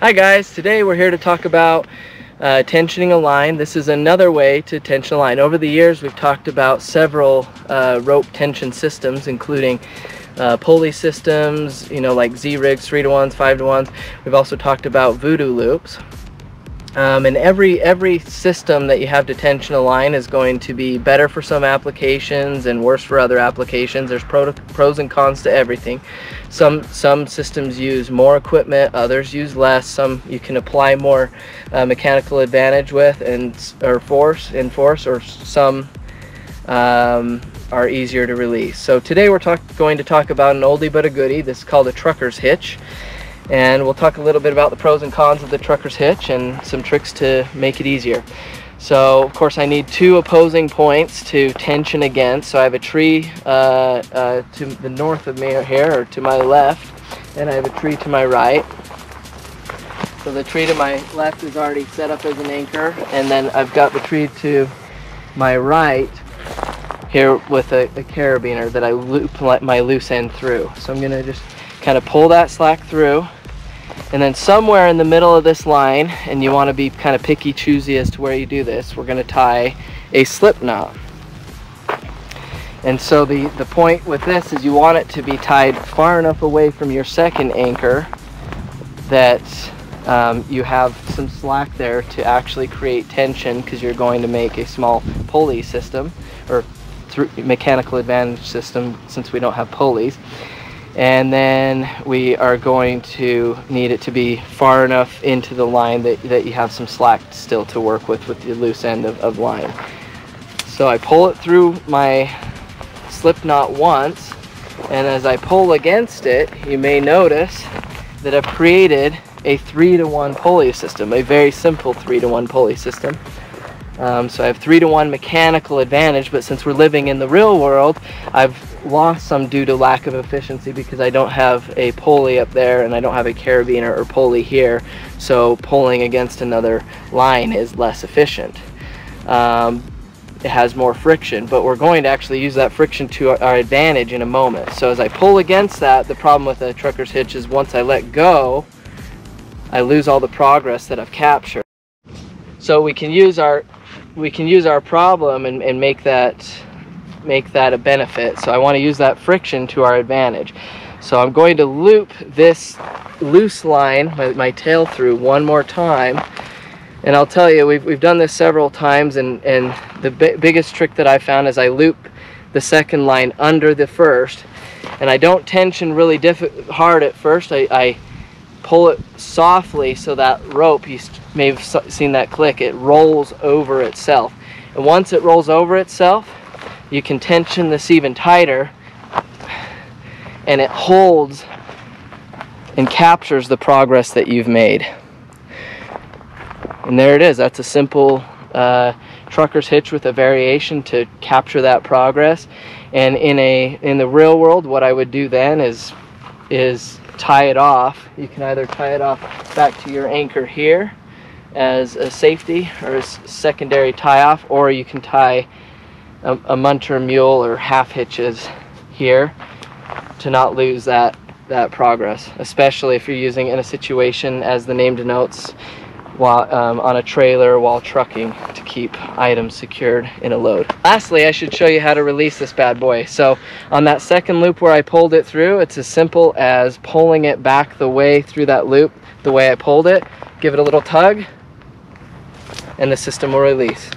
Hi guys, today we're here to talk about tensioning a line. This is another way to tension a line. Over the years we've talked about several rope tension systems, including pulley systems, like Z-rigs, 3-to-1s, 5-to-1s. We've also talked about voodoo loops. And every system that you have to tension a line is going to be better for some applications and worse for other applications. There's pros and cons to everything. Some systems use more equipment, others use less. Some you can apply more mechanical advantage with or force, or some are easier to release. So today we're going to talk about an oldie but a goodie. This is called a trucker's hitch. And we'll talk a little bit about the pros and cons of the trucker's hitch and some tricks to make it easier. So of course I need two opposing points to tension against. So I have a tree to the north of me here, or to my left, and I have a tree to my right. So the tree to my left is already set up as an anchor, and then I've got the tree to my right here with a carabiner that I loop my loose end through. So I'm going to just kind of pull that slack through. And then somewhere in the middle of this line, and you want to be kind of picky choosy as to where you do this, we're going to tie a slip knot. And so the point with this is you want it to be tied far enough away from your second anchor that you have some slack there to actually create tension, because you're going to make a small pulley system, or mechanical advantage system, since we don't have pulleys. And then we are going to need it to be far enough into the line that you have some slack still to work with the loose end of line. So I pull it through my slip knot once, and as I pull against it, you may notice that I've created a 3-to-1 pulley system, a very simple 3-to-1 pulley system. So I have 3-to-1 mechanical advantage, but since we're living in the real world, I've lost some due to lack of efficiency, because I don't have a pulley up there and I don't have a carabiner or pulley here, so pulling against another line is less efficient. It has more friction, but we're going to actually use that friction to our advantage in a moment. So as I pull against that, the problem with a trucker's hitch is once I let go, I lose all the progress that I've captured. So we can use our problem and make that a benefit. So I want to use that friction to our advantage. So I'm going to loop this loose line, my tail through, one more time. And I'll tell you, we've done this several times, and the biggest trick that I found is I loop the second line under the first, and I don't tension really hard at first. I pull it softly so that rope, you may have seen that click, it rolls over itself. And once it rolls over itself, you can tension this even tighter, and it holds and captures the progress that you've made. And there it is. That's a simple trucker's hitch with a variation to capture that progress. And in the real world, what I would do then is tie it off. You can either tie it off back to your anchor here as a safety or a secondary tie off, or you can tie a munter mule or half hitches here to not lose that progress, especially if you're using in a situation, as the name denotes, while on a trailer while trucking, to keep items secured in a load. Lastly, I should show you how to release this bad boy. So on that second loop where I pulled it through, it's as simple as pulling it back the way through that loop the way I pulled it. Give it a little tug and the system will release.